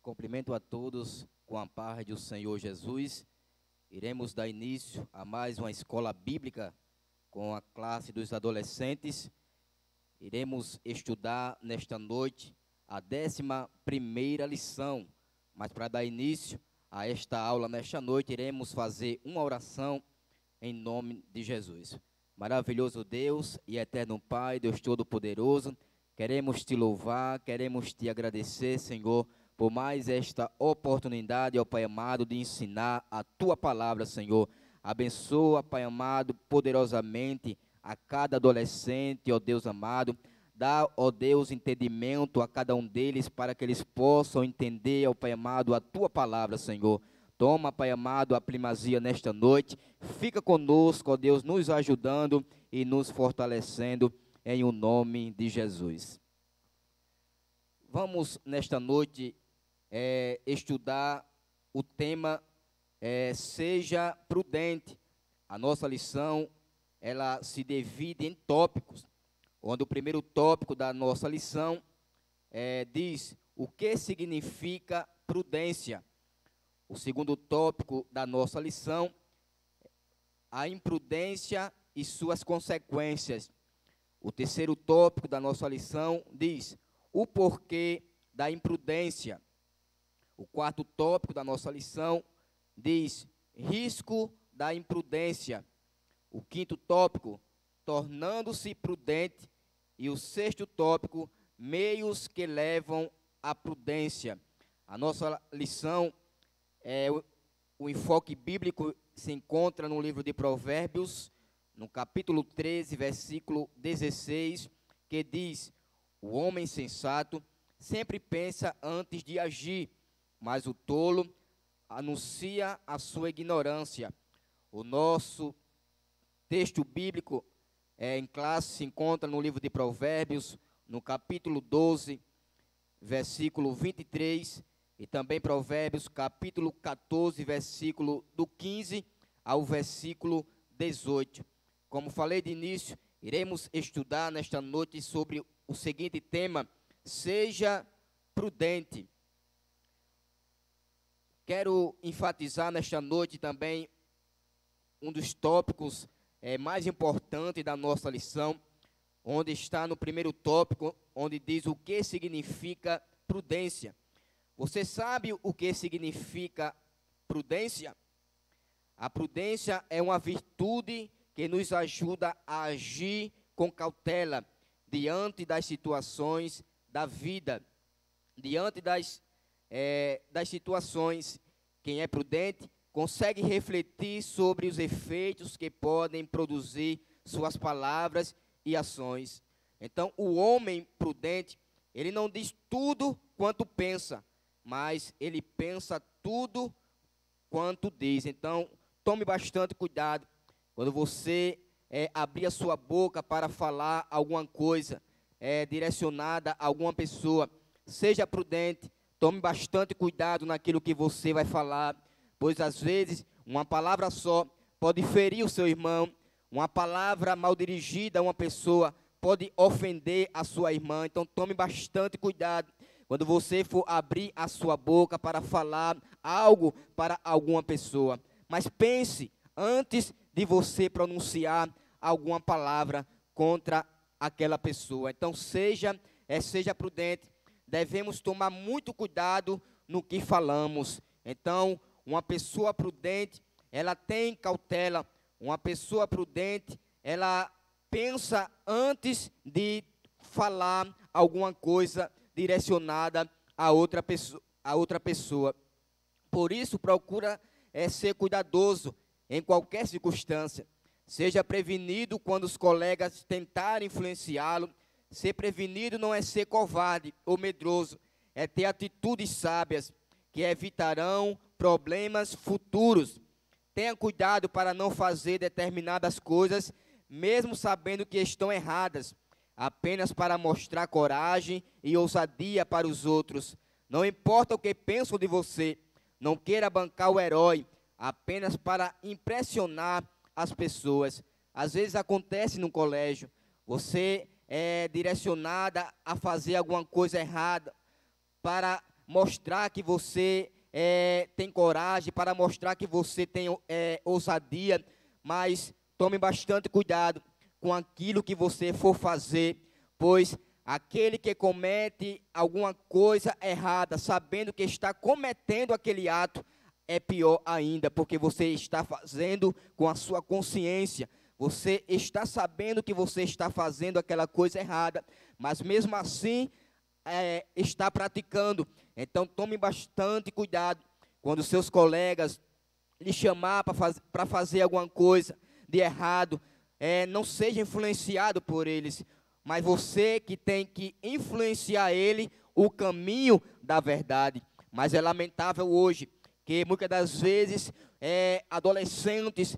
Cumprimento a todos com a paz do Senhor Jesus. Iremos dar início a mais uma escola bíblica com a classe dos adolescentes. Iremos estudar nesta noite a 11ª lição. Mas para dar início a esta aula nesta noite, iremos fazer uma oração em nome de Jesus. Maravilhoso Deus e eterno Pai, Deus Todo-Poderoso, queremos te louvar, queremos te agradecer, Senhor, por mais esta oportunidade, ó Pai amado, de ensinar a Tua palavra, Senhor. Abençoa, Pai amado, poderosamente a cada adolescente, ó Deus amado. Dá, ó Deus, entendimento a cada um deles para que eles possam entender, ó Pai amado, a Tua palavra, Senhor. Toma, Pai amado, a primazia nesta noite. Fica conosco, ó Deus, nos ajudando e nos fortalecendo em o nome de Jesus. Vamos, nesta noite, estudar o tema Seja Prudente. A nossa lição, ela se divide em tópicos, onde o primeiro tópico da nossa lição diz o que significa prudência. O segundo tópico da nossa lição, a imprudência e suas consequências. O terceiro tópico da nossa lição diz o porquê da imprudência. O quarto tópico da nossa lição diz risco da imprudência. O quinto tópico, tornando-se prudente. E o sexto tópico, meios que levam à prudência. A nossa lição, o enfoque bíblico se encontra no livro de Provérbios, no capítulo 13, versículo 16, que diz: o homem sensato sempre pensa antes de agir, mas o tolo anuncia a sua ignorância. O nosso texto bíblico em classe se encontra no livro de Provérbios, no capítulo 12, versículo 23, e também Provérbios, capítulo 14, versículo do 15 ao versículo 18. Como falei de início, iremos estudar nesta noite sobre o seguinte tema: seja prudente. Quero enfatizar nesta noite também um dos tópicos mais importantes da nossa lição, onde está no primeiro tópico, onde diz o que significa prudência. Você sabe o que significa prudência? A prudência é uma virtude que nos ajuda a agir com cautela diante das situações da vida. Diante das situações, quem é prudente consegue refletir sobre os efeitos que podem produzir suas palavras e ações. Então, o homem prudente, ele não diz tudo quanto pensa, mas ele pensa tudo quanto diz. Então, tome bastante cuidado quando você abrir a sua boca para falar alguma coisa direcionada a alguma pessoa. Seja prudente, tome bastante cuidado naquilo que você vai falar, pois às vezes uma palavra só pode ferir o seu irmão, uma palavra mal dirigida a uma pessoa pode ofender a sua irmã. Então tome bastante cuidado quando você for abrir a sua boca para falar algo para alguma pessoa. Mas pense antes de você pronunciar alguma palavra contra aquela pessoa. Então seja prudente. Devemos tomar muito cuidado no que falamos. Então, uma pessoa prudente, ela tem cautela. Uma pessoa prudente, ela pensa antes de falar alguma coisa direcionada a outra pessoa. Por isso, procura ser cuidadoso em qualquer circunstância. Seja prevenido quando os colegas tentarem influenciá-lo. Ser prevenido não é ser covarde ou medroso, é ter atitudes sábias que evitarão problemas futuros. Tenha cuidado para não fazer determinadas coisas, mesmo sabendo que estão erradas, apenas para mostrar coragem e ousadia para os outros. Não importa o que pensam de você, não queira bancar o herói, apenas para impressionar as pessoas. Às vezes acontece no colégio, você é direcionada a fazer alguma coisa errada para mostrar que você tem coragem, para mostrar que você tem ousadia, mas tome bastante cuidado com aquilo que você for fazer, pois aquele que comete alguma coisa errada, sabendo que está cometendo aquele ato, é pior ainda, porque você está fazendo com a sua consciência. Você está sabendo que você está fazendo aquela coisa errada, mas mesmo assim está praticando. Então tome bastante cuidado quando seus colegas lhe chamar para fazer alguma coisa de errado. Não seja influenciado por eles, mas você que tem que influenciar ele o caminho da verdade. Mas é lamentável hoje que muitas das vezes adolescentes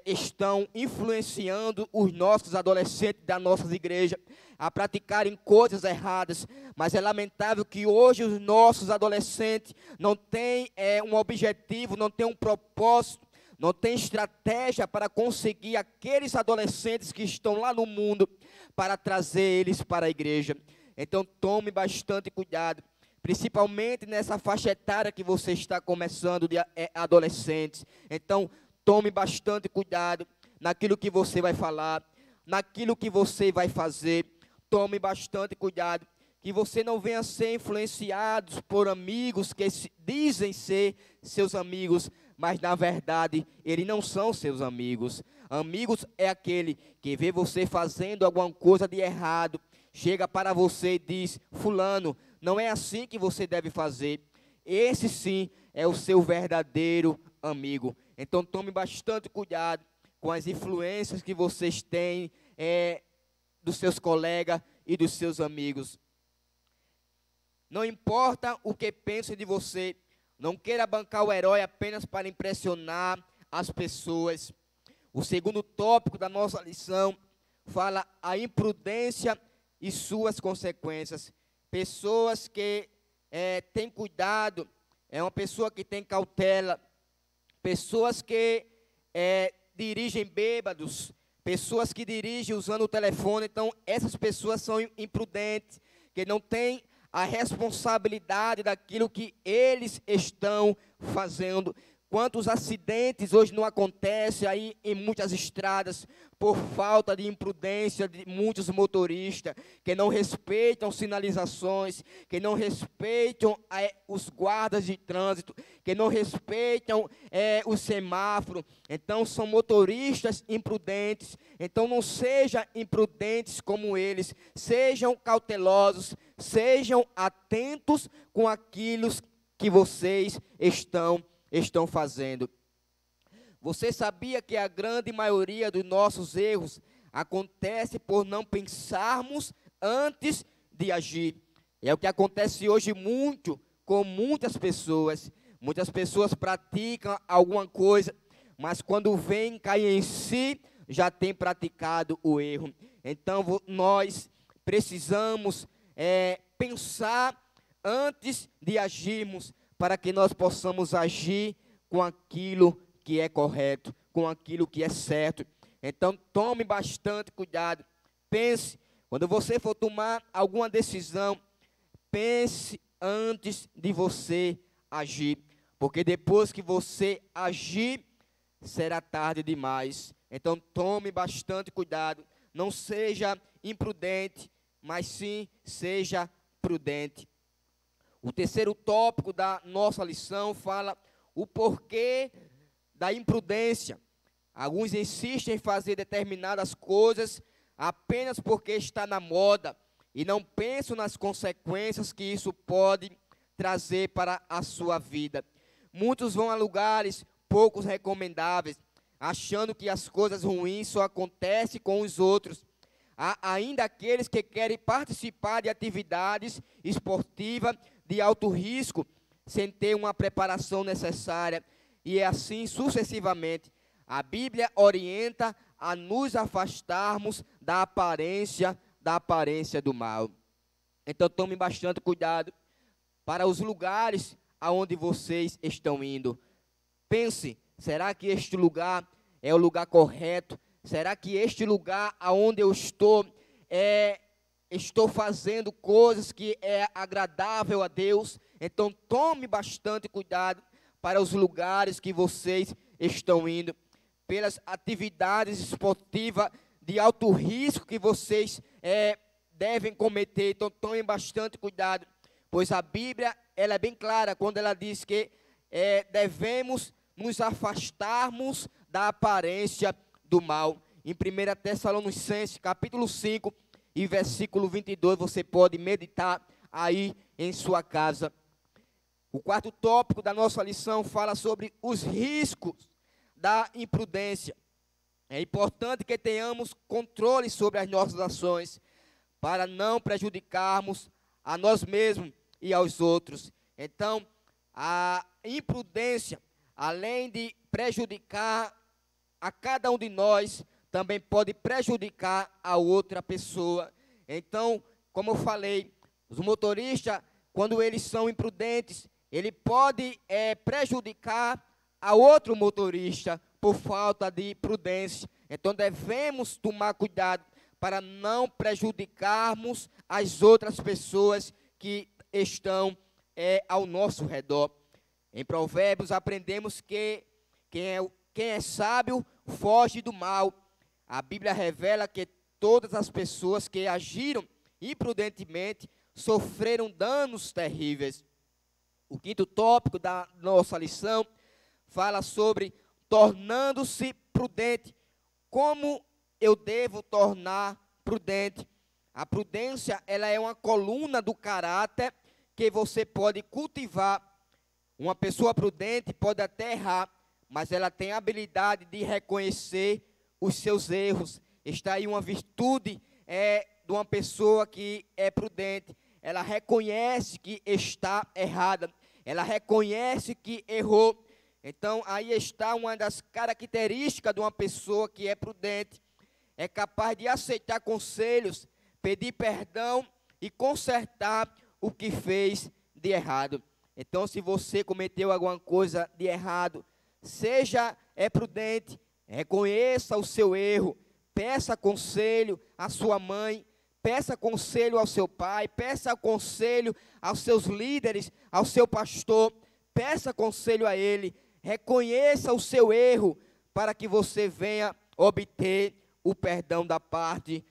estão influenciando os nossos adolescentes das nossas igrejas a praticarem coisas erradas, mas é lamentável que hoje os nossos adolescentes não têm um objetivo, não têm um propósito, não têm estratégia para conseguir aqueles adolescentes que estão lá no mundo, para trazer eles para a igreja. Então tome bastante cuidado, principalmente nessa faixa etária que você está começando de adolescentes. Então tome bastante cuidado naquilo que você vai falar, naquilo que você vai fazer. Tome bastante cuidado, que você não venha a ser influenciado por amigos que dizem ser seus amigos, mas na verdade, eles não são seus amigos. Amigos é aquele que vê você fazendo alguma coisa de errado, chega para você e diz: fulano, não é assim que você deve fazer. Esse sim é o seu verdadeiro amigo. Então tome bastante cuidado com as influências que vocês têm dos seus colegas e dos seus amigos. Não importa o que pensem de você, não queira bancar o herói apenas para impressionar as pessoas. O segundo tópico da nossa lição fala a imprudência e suas consequências. Pessoas que têm cuidado, é uma pessoa que tem cautela, pessoas que dirigem bêbados, pessoas que dirigem usando o telefone. Então essas pessoas são imprudentes, que não têm a responsabilidade daquilo que eles estão fazendo. Quantos acidentes hoje não acontecem aí em muitas estradas por falta de imprudência de muitos motoristas que não respeitam sinalizações, que não respeitam os guardas de trânsito, que não respeitam o semáforo. Então são motoristas imprudentes. Então não sejam imprudentes como eles, sejam cautelosos, sejam atentos com aquilo que vocês estão fazendo. Você sabia que a grande maioria dos nossos erros acontece por não pensarmos antes de agir? É o que acontece hoje muito com muitas pessoas. Muitas pessoas praticam alguma coisa, mas quando vem cair em si, já tem praticado o erro. Então nós precisamos pensar antes de agirmos, para que nós possamos agir com aquilo que é correto, com aquilo que é certo. Então tome bastante cuidado. Pense, quando você for tomar alguma decisão, pense antes de você agir, porque depois que você agir, será tarde demais. Então tome bastante cuidado. Não seja imprudente, mas sim seja prudente. O terceiro tópico da nossa lição fala o porquê da imprudência. Alguns insistem em fazer determinadas coisas apenas porque está na moda e não pensam nas consequências que isso pode trazer para a sua vida. Muitos vão a lugares poucos recomendáveis, achando que as coisas ruins só acontecem com os outros. Há ainda aqueles que querem participar de atividades esportivas de alto risco, sem ter uma preparação necessária, e assim sucessivamente. A Bíblia orienta a nos afastarmos da aparência do mal. Então tome bastante cuidado para os lugares aonde vocês estão indo. Pense, será que este lugar é o lugar correto? Será que este lugar aonde eu estou estou fazendo coisas que é agradável a Deus. Então tome bastante cuidado para os lugares que vocês estão indo, pelas atividades esportivas de alto risco que vocês devem cometer. Então tome bastante cuidado, pois a Bíblia ela é bem clara quando ela diz que devemos nos afastarmos da aparência do mal. Em 1 Tessalonicenses, capítulo 5, e versículo 22, você pode meditar aí em sua casa. O quarto tópico da nossa lição fala sobre os riscos da imprudência. É importante que tenhamos controle sobre as nossas ações, para não prejudicarmos a nós mesmos e aos outros. Então, a imprudência, além de prejudicar a cada um de nós, também pode prejudicar a outra pessoa. Então, como eu falei, os motoristas, quando eles são imprudentes, ele pode prejudicar a outro motorista por falta de prudência. Então, devemos tomar cuidado para não prejudicarmos as outras pessoas que estão ao nosso redor. Em Provérbios aprendemos que quem é sábio foge do mal. A Bíblia revela que todas as pessoas que agiram imprudentemente sofreram danos terríveis. O quinto tópico da nossa lição fala sobre tornando-se prudente. Como eu devo tornar prudente? A prudência, ela é uma coluna do caráter que você pode cultivar. Uma pessoa prudente pode até errar, mas ela tem a habilidade de reconhecer os seus erros. Está aí uma virtude de uma pessoa que é prudente. Ela reconhece que está errada, ela reconhece que errou. Então, aí está uma das características de uma pessoa que é prudente. É capaz de aceitar conselhos, pedir perdão e consertar o que fez de errado. Então, se você cometeu alguma coisa de errado, seja prudente, reconheça o seu erro, peça conselho à sua mãe, peça conselho ao seu pai, peça conselho aos seus líderes, ao seu pastor, peça conselho a ele, reconheça o seu erro, para que você venha obter o perdão da parte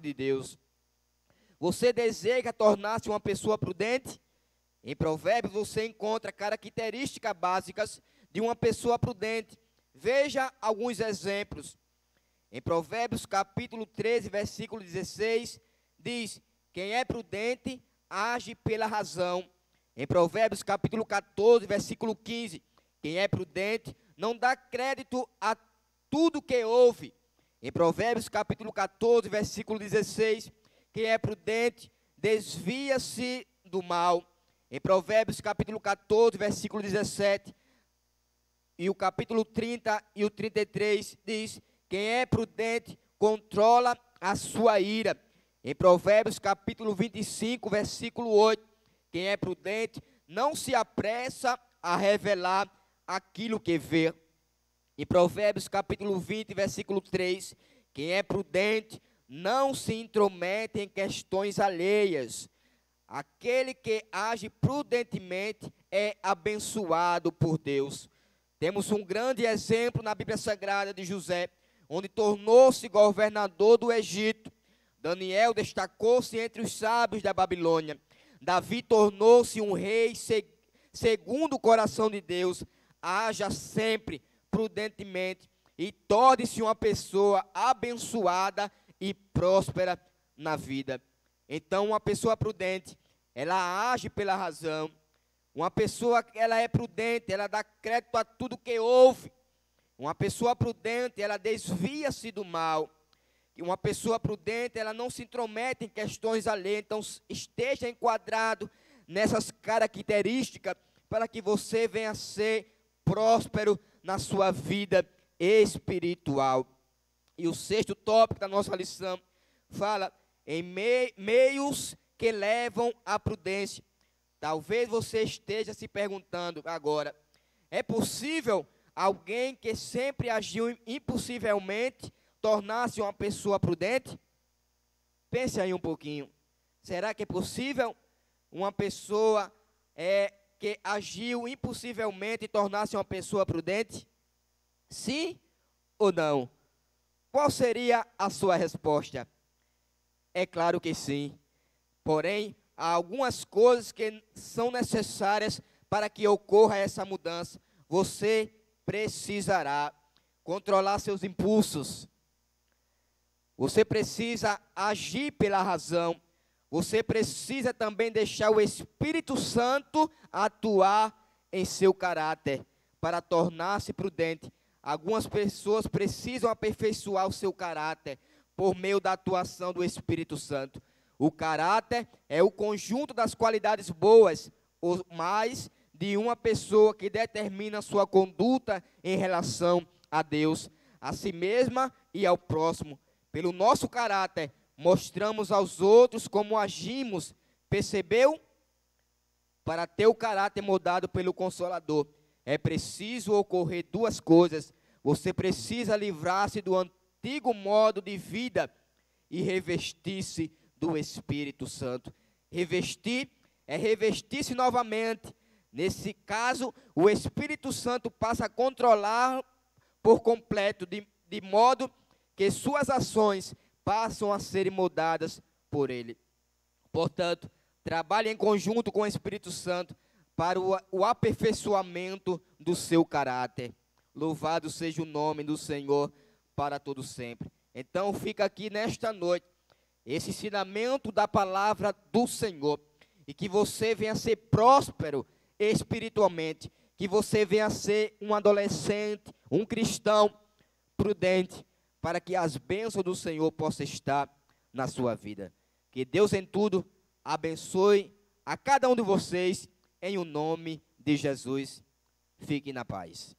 de Deus. Você deseja tornar-se uma pessoa prudente? Em Provérbios você encontra características básicas de uma pessoa prudente. Veja alguns exemplos. Em Provérbios capítulo 13, versículo 16, diz: quem é prudente age pela razão. Em Provérbios capítulo 14, versículo 15, quem é prudente não dá crédito a tudo que ouve. Em Provérbios capítulo 14, versículo 16, quem é prudente desvia-se do mal. Em Provérbios capítulo 14, versículo 17, e o capítulo 30 e o 33 diz: quem é prudente controla a sua ira. Em Provérbios capítulo 25, versículo 8, quem é prudente não se apressa a revelar aquilo que vê. Em Provérbios capítulo 20, versículo 3, quem é prudente não se intromete em questões alheias. Aquele que age prudentemente é abençoado por Deus. Temos um grande exemplo na Bíblia Sagrada de José, onde tornou-se governador do Egito. Daniel destacou-se entre os sábios da Babilônia. Davi tornou-se um rei segundo o coração de Deus. Haja sempre prudentemente e torne-se uma pessoa abençoada e próspera na vida. Então, uma pessoa prudente, ela age pela razão. Uma pessoa que ela é prudente, ela dá crédito a tudo que ouve. Uma pessoa prudente, ela desvia-se do mal. E uma pessoa prudente, ela não se intromete em questões alheias. Então, esteja enquadrado nessas características para que você venha a ser próspero na sua vida espiritual. E o sexto tópico da nossa lição fala em meios que levam à prudência. Talvez você esteja se perguntando agora: é possível alguém que sempre agiu impossivelmente tornar-se uma pessoa prudente? Pense aí um pouquinho. Será que é possível uma pessoa que agiu impossivelmente tornar-se uma pessoa prudente? Sim ou não? Qual seria a sua resposta? É claro que sim. Porém, há algumas coisas que são necessárias para que ocorra essa mudança. Você precisará controlar seus impulsos. Você precisa agir pela razão. Você precisa também deixar o Espírito Santo atuar em seu caráter para tornar-se prudente. Algumas pessoas precisam aperfeiçoar o seu caráter por meio da atuação do Espírito Santo. O caráter é o conjunto das qualidades boas, ou mais de uma pessoa que determina sua conduta em relação a Deus, a si mesma e ao próximo. Pelo nosso caráter, mostramos aos outros como agimos. Percebeu? Para ter o caráter moldado pelo Consolador, é preciso ocorrer duas coisas. Você precisa livrar-se do antigo modo de vida e revestir-se do Espírito Santo. Revestir é revestir-se novamente. Nesse caso, o Espírito Santo passa a controlar por completo, de modo que suas ações passam a serem moldadas por Ele. Portanto, trabalhe em conjunto com o Espírito Santo para o aperfeiçoamento do seu caráter. Louvado seja o nome do Senhor para todo sempre. Então, fica aqui nesta noite esse ensinamento da palavra do Senhor, e que você venha ser próspero espiritualmente, que você venha ser um adolescente, um cristão prudente, para que as bênçãos do Senhor possam estar na sua vida. Que Deus em tudo abençoe a cada um de vocês, em o nome de Jesus. Fique na paz.